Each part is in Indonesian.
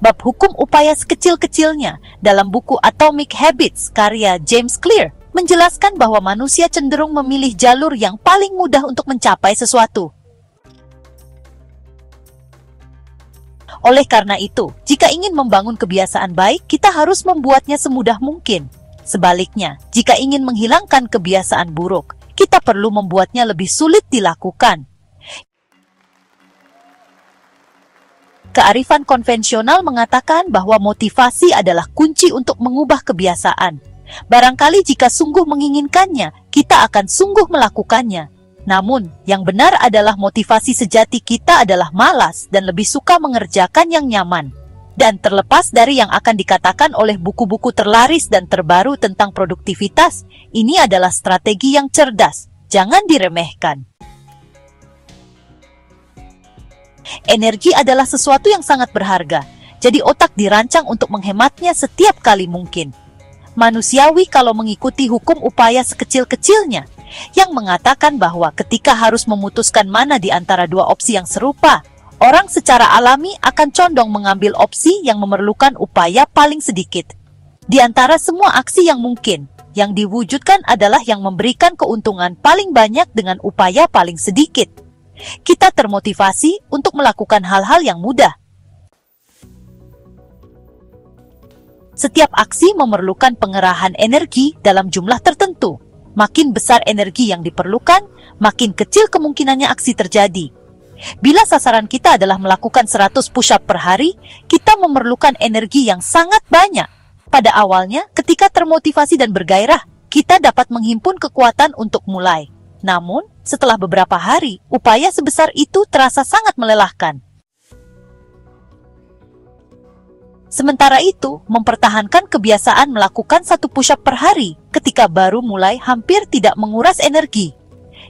Bab hukum upaya sekecil-kecilnya dalam buku Atomic Habits karya James Clear menjelaskan bahwa manusia cenderung memilih jalur yang paling mudah untuk mencapai sesuatu. Oleh karena itu, jika ingin membangun kebiasaan baik, kita harus membuatnya semudah mungkin. Sebaliknya, jika ingin menghilangkan kebiasaan buruk, kita perlu membuatnya lebih sulit dilakukan. Kearifan konvensional mengatakan bahwa motivasi adalah kunci untuk mengubah kebiasaan. Barangkali jika sungguh menginginkannya, kita akan sungguh melakukannya. Namun, yang benar adalah motivasi sejati kita adalah malas dan lebih suka mengerjakan yang nyaman. Dan terlepas dari yang akan dikatakan oleh buku-buku terlaris dan terbaru tentang produktivitas, ini adalah strategi yang cerdas. Jangan diremehkan. Energi adalah sesuatu yang sangat berharga, jadi otak dirancang untuk menghematnya setiap kali mungkin. Manusiawi kalau mengikuti hukum upaya sekecil-kecilnya, yang mengatakan bahwa ketika harus memutuskan mana di antara dua opsi yang serupa, orang secara alami akan condong mengambil opsi yang memerlukan upaya paling sedikit. Di antara semua aksi yang mungkin, yang diwujudkan adalah yang memberikan keuntungan paling banyak dengan upaya paling sedikit. Kita termotivasi untuk melakukan hal-hal yang mudah. Setiap aksi memerlukan pengerahan energi dalam jumlah tertentu. Makin besar energi yang diperlukan, makin kecil kemungkinannya aksi terjadi. Bila sasaran kita adalah melakukan 100 push-up per hari, kita memerlukan energi yang sangat banyak. Pada awalnya, ketika termotivasi dan bergairah, kita dapat menghimpun kekuatan untuk mulai. Namun, setelah beberapa hari, upaya sebesar itu terasa sangat melelahkan. Sementara itu, mempertahankan kebiasaan melakukan 1 push-up per hari ketika baru mulai hampir tidak menguras energi.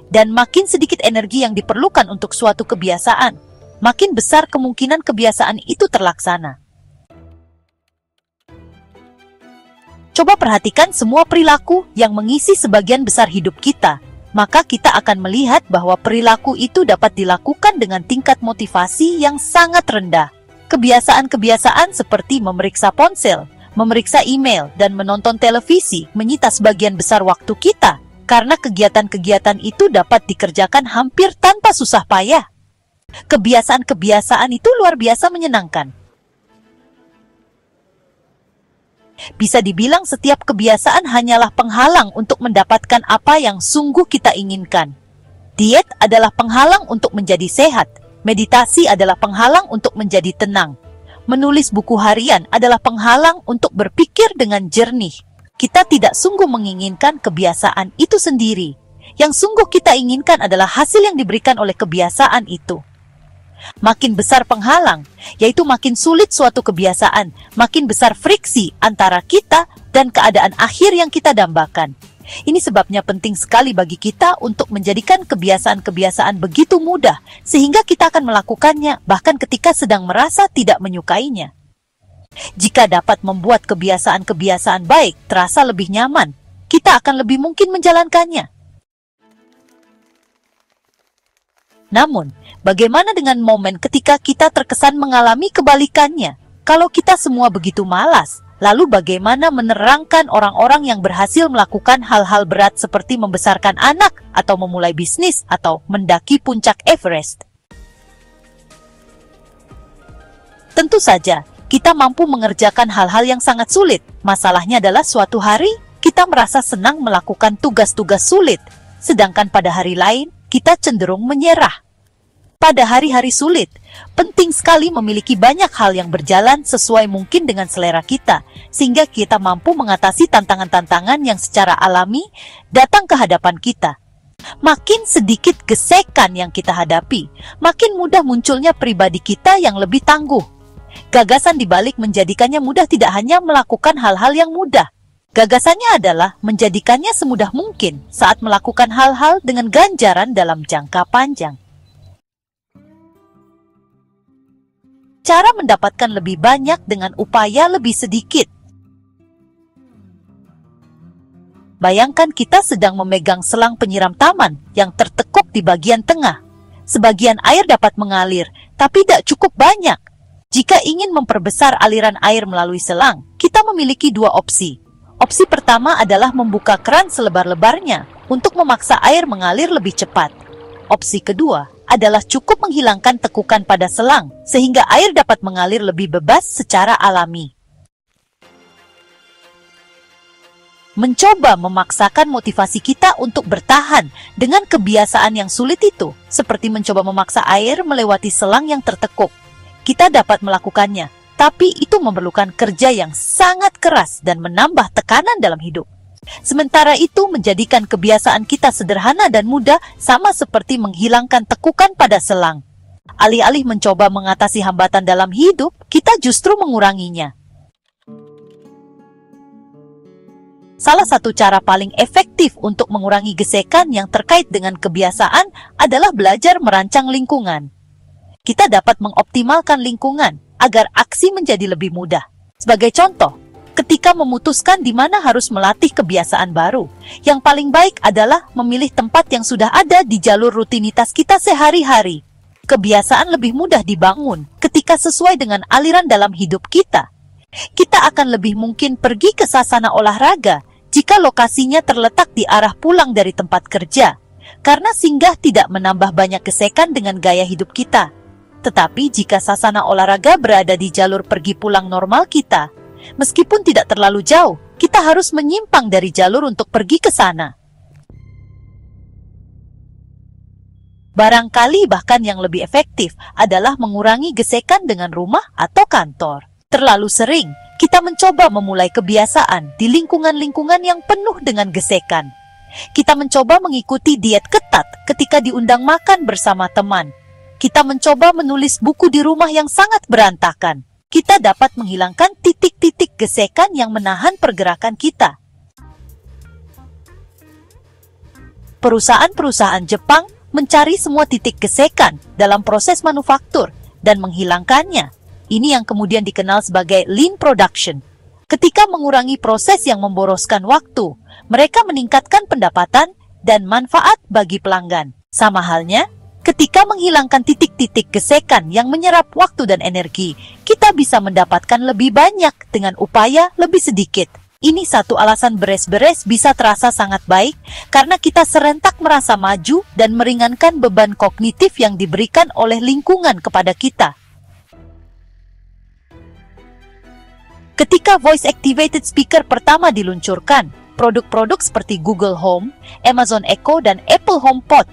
Dan makin sedikit energi yang diperlukan untuk suatu kebiasaan, makin besar kemungkinan kebiasaan itu terlaksana. Coba perhatikan semua perilaku yang mengisi sebagian besar hidup kita, maka kita akan melihat bahwa perilaku itu dapat dilakukan dengan tingkat motivasi yang sangat rendah. Kebiasaan-kebiasaan seperti memeriksa ponsel, memeriksa email, dan menonton televisi menyita sebagian besar waktu kita, karena kegiatan-kegiatan itu dapat dikerjakan hampir tanpa susah payah. Kebiasaan-kebiasaan itu luar biasa menyenangkan. Bisa dibilang setiap kebiasaan hanyalah penghalang untuk mendapatkan apa yang sungguh kita inginkan. Diet adalah penghalang untuk menjadi sehat. Meditasi adalah penghalang untuk menjadi tenang. Menulis buku harian adalah penghalang untuk berpikir dengan jernih. Kita tidak sungguh menginginkan kebiasaan itu sendiri. Yang sungguh kita inginkan adalah hasil yang diberikan oleh kebiasaan itu. Makin besar penghalang, yaitu makin sulit suatu kebiasaan, makin besar friksi antara kita dan keadaan akhir yang kita dambakan. Ini sebabnya penting sekali bagi kita untuk menjadikan kebiasaan-kebiasaan begitu mudah, sehingga kita akan melakukannya bahkan ketika sedang merasa tidak menyukainya. Jika dapat membuat kebiasaan-kebiasaan baik terasa lebih nyaman, kita akan lebih mungkin menjalankannya. Namun, bagaimana dengan momen ketika kita terkesan mengalami kebalikannya? Kalau kita semua begitu malas, lalu bagaimana menerangkan orang-orang yang berhasil melakukan hal-hal berat seperti membesarkan anak, atau memulai bisnis, atau mendaki puncak Everest? Tentu saja, kita mampu mengerjakan hal-hal yang sangat sulit. Masalahnya adalah suatu hari, kita merasa senang melakukan tugas-tugas sulit, sedangkan pada hari lain, kita cenderung menyerah. Pada hari-hari sulit, penting sekali memiliki banyak hal yang berjalan sesuai mungkin dengan selera kita, sehingga kita mampu mengatasi tantangan-tantangan yang secara alami datang ke hadapan kita. Makin sedikit gesekan yang kita hadapi, makin mudah munculnya pribadi kita yang lebih tangguh. Gagasan dibalik menjadikannya mudah tidak hanya melakukan hal-hal yang mudah. Gagasannya adalah menjadikannya semudah mungkin saat melakukan hal-hal dengan ganjaran dalam jangka panjang. Cara mendapatkan lebih banyak dengan upaya lebih sedikit. Bayangkan kita sedang memegang selang penyiram taman yang tertekuk di bagian tengah. Sebagian air dapat mengalir, tapi tidak cukup banyak. Jika ingin memperbesar aliran air melalui selang, kita memiliki dua opsi. Opsi pertama adalah membuka keran selebar-lebarnya untuk memaksa air mengalir lebih cepat. Opsi kedua adalah cukup menghilangkan tekukan pada selang, sehingga air dapat mengalir lebih bebas secara alami. Mencoba memaksakan motivasi kita untuk bertahan dengan kebiasaan yang sulit itu, seperti mencoba memaksa air melewati selang yang tertekuk. Kita dapat melakukannya, tapi itu memerlukan kerja yang sangat keras dan menambah tekanan dalam hidup. Sementara itu, menjadikan kebiasaan kita sederhana dan mudah sama seperti menghilangkan tekukan pada selang. Alih-alih mencoba mengatasi hambatan dalam hidup, kita justru menguranginya. Salah satu cara paling efektif untuk mengurangi gesekan yang terkait dengan kebiasaan adalah belajar merancang lingkungan. Kita dapat mengoptimalkan lingkungan agar aksi menjadi lebih mudah. Sebagai contoh, ketika memutuskan di mana harus melatih kebiasaan baru, yang paling baik adalah memilih tempat yang sudah ada di jalur rutinitas kita sehari-hari. Kebiasaan lebih mudah dibangun ketika sesuai dengan aliran dalam hidup kita. Kita akan lebih mungkin pergi ke sasana olahraga jika lokasinya terletak di arah pulang dari tempat kerja, karena singgah tidak menambah banyak gesekan dengan gaya hidup kita. Tetapi jika sasana olahraga berada di jalur pergi pulang normal kita, meskipun tidak terlalu jauh, kita harus menyimpang dari jalur untuk pergi ke sana. Barangkali bahkan yang lebih efektif adalah mengurangi gesekan dengan rumah atau kantor. Terlalu sering, kita mencoba memulai kebiasaan di lingkungan-lingkungan yang penuh dengan gesekan. Kita mencoba mengikuti diet ketat ketika diundang makan bersama teman. Kita mencoba menulis buku di rumah yang sangat berantakan. Kita dapat menghilangkan titik-titik gesekan yang menahan pergerakan kita. Perusahaan-perusahaan Jepang mencari semua titik gesekan dalam proses manufaktur dan menghilangkannya. Ini yang kemudian dikenal sebagai lean production. Ketika mengurangi proses yang memboroskan waktu, mereka meningkatkan pendapatan dan manfaat bagi pelanggan. Sama halnya, ketika menghilangkan titik-titik gesekan yang menyerap waktu dan energi, kita bisa mendapatkan lebih banyak dengan upaya lebih sedikit. Ini satu alasan beres-beres bisa terasa sangat baik, karena kita serentak merasa maju dan meringankan beban kognitif yang diberikan oleh lingkungan kepada kita. Ketika voice-activated speaker pertama diluncurkan, produk-produk seperti Google Home, Amazon Echo, dan Apple HomePod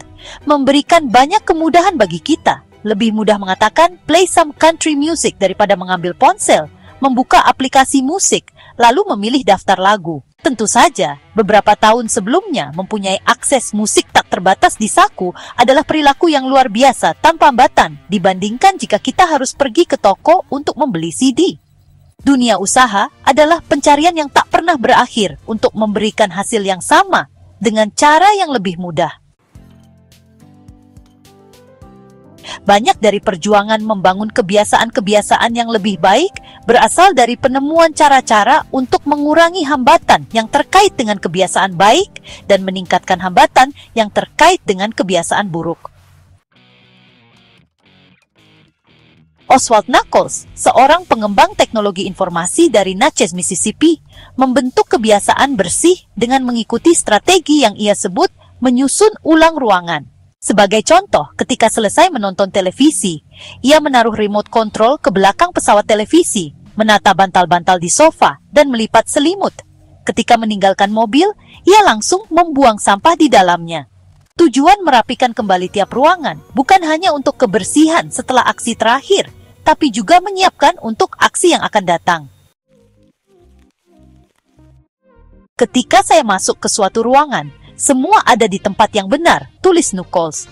memberikan banyak kemudahan bagi kita. Lebih mudah mengatakan play some country music daripada mengambil ponsel, membuka aplikasi musik, lalu memilih daftar lagu. Tentu saja, beberapa tahun sebelumnya mempunyai akses musik tak terbatas di saku adalah perilaku yang luar biasa tanpa hambatan dibandingkan jika kita harus pergi ke toko untuk membeli CD. Dunia usaha adalah pencarian yang tak pernah berakhir untuk memberikan hasil yang sama dengan cara yang lebih mudah. Banyak dari perjuangan membangun kebiasaan-kebiasaan yang lebih baik berasal dari penemuan cara-cara untuk mengurangi hambatan yang terkait dengan kebiasaan baik dan meningkatkan hambatan yang terkait dengan kebiasaan buruk. Oswald Knuckles, seorang pengembang teknologi informasi dari Natchez, Mississippi, membentuk kebiasaan bersih dengan mengikuti strategi yang ia sebut menyusun ulang ruangan. Sebagai contoh, ketika selesai menonton televisi, ia menaruh remote control ke belakang pesawat televisi, menata bantal-bantal di sofa, dan melipat selimut. Ketika meninggalkan mobil, ia langsung membuang sampah di dalamnya. Tujuan merapikan kembali tiap ruangan bukan hanya untuk kebersihan setelah aksi terakhir, tapi juga menyiapkan untuk aksi yang akan datang. Ketika saya masuk ke suatu ruangan, semua ada di tempat yang benar, tulis Knuckles.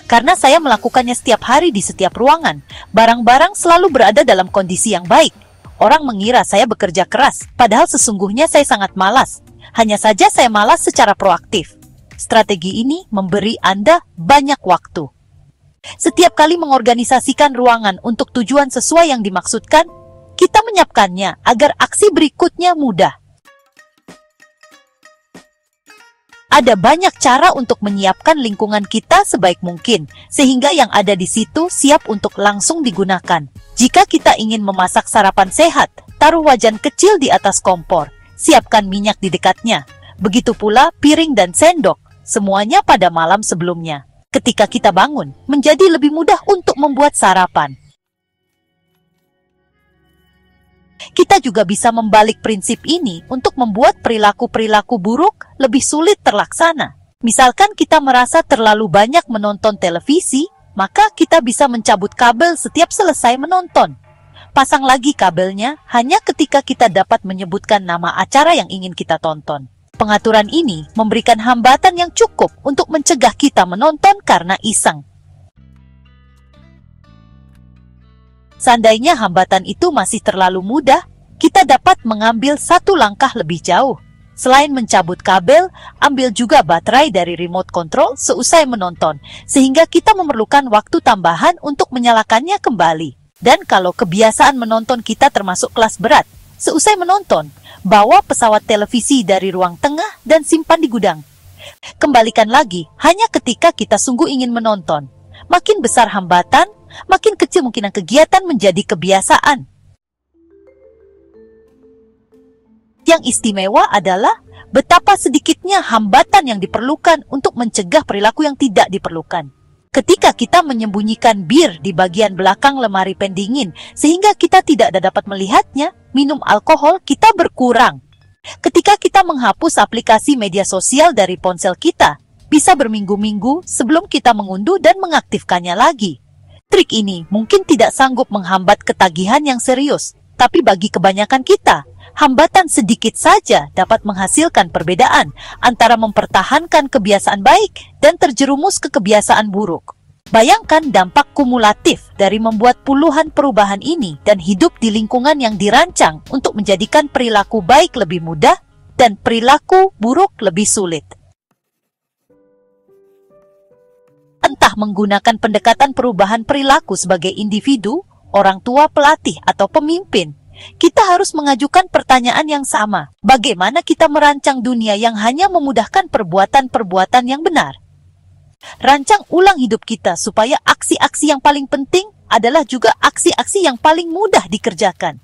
Karena saya melakukannya setiap hari di setiap ruangan, barang-barang selalu berada dalam kondisi yang baik. Orang mengira saya bekerja keras, padahal sesungguhnya saya sangat malas. Hanya saja saya malas secara proaktif. Strategi ini memberi Anda banyak waktu. Setiap kali mengorganisasikan ruangan untuk tujuan sesuai yang dimaksudkan, kita menyiapkannya agar aksi berikutnya mudah. Ada banyak cara untuk menyiapkan lingkungan kita sebaik mungkin, sehingga yang ada di situ siap untuk langsung digunakan. Jika kita ingin memasak sarapan sehat, taruh wajan kecil di atas kompor. Siapkan minyak di dekatnya. Begitu pula piring dan sendok, semuanya pada malam sebelumnya. Ketika kita bangun, menjadi lebih mudah untuk membuat sarapan. Kita juga bisa membalik prinsip ini untuk membuat perilaku-perilaku buruk lebih sulit terlaksana. Misalkan kita merasa terlalu banyak menonton televisi, maka kita bisa mencabut kabel setiap selesai menonton. Pasang lagi kabelnya hanya ketika kita dapat menyebutkan nama acara yang ingin kita tonton. Pengaturan ini memberikan hambatan yang cukup untuk mencegah kita menonton karena iseng. Seandainya hambatan itu masih terlalu mudah, kita dapat mengambil satu langkah lebih jauh. Selain mencabut kabel, ambil juga baterai dari remote control seusai menonton, sehingga kita memerlukan waktu tambahan untuk menyalakannya kembali. Dan kalau kebiasaan menonton kita termasuk kelas berat, seusai menonton, bawa pesawat televisi dari ruang tengah dan simpan di gudang. Kembalikan lagi hanya ketika kita sungguh ingin menonton. Makin besar hambatan, makin kecil mungkinan kegiatan menjadi kebiasaan. Yang istimewa adalah betapa sedikitnya hambatan yang diperlukan untuk mencegah perilaku yang tidak diperlukan. Ketika kita menyembunyikan bir di bagian belakang lemari pendingin sehingga kita tidak dapat melihatnya, minum alkohol kita berkurang. Ketika kita menghapus aplikasi media sosial dari ponsel kita, bisa berminggu-minggu sebelum kita mengunduh dan mengaktifkannya lagi. Trik ini mungkin tidak sanggup menghambat ketagihan yang serius, tapi bagi kebanyakan kita, hambatan sedikit saja dapat menghasilkan perbedaan antara mempertahankan kebiasaan baik dan terjerumus ke kebiasaan buruk. Bayangkan dampak kumulatif dari membuat puluhan perubahan ini dan hidup di lingkungan yang dirancang untuk menjadikan perilaku baik lebih mudah dan perilaku buruk lebih sulit. Entah menggunakan pendekatan perubahan perilaku sebagai individu, orang tua, pelatih, atau pemimpin, kita harus mengajukan pertanyaan yang sama. Bagaimana kita merancang dunia yang hanya memudahkan perbuatan-perbuatan yang benar? Rancang ulang hidup kita supaya aksi-aksi yang paling penting adalah juga aksi-aksi yang paling mudah dikerjakan.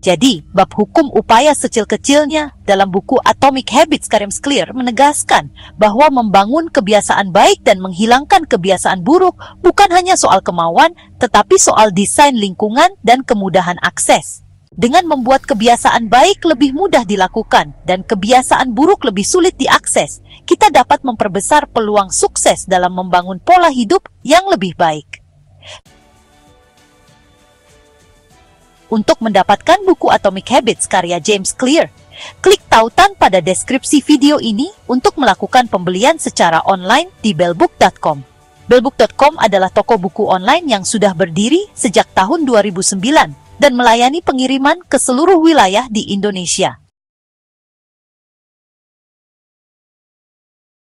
Jadi, bab hukum upaya secil-kecilnya dalam buku Atomic Habits James Clear menegaskan bahwa membangun kebiasaan baik dan menghilangkan kebiasaan buruk bukan hanya soal kemauan, tetapi soal desain lingkungan dan kemudahan akses. Dengan membuat kebiasaan baik lebih mudah dilakukan dan kebiasaan buruk lebih sulit diakses, kita dapat memperbesar peluang sukses dalam membangun pola hidup yang lebih baik. Untuk mendapatkan buku Atomic Habits karya James Clear, klik tautan pada deskripsi video ini untuk melakukan pembelian secara online di bellbook.com. Bellbook.com adalah toko buku online yang sudah berdiri sejak tahun 2009 dan melayani pengiriman ke seluruh wilayah di Indonesia.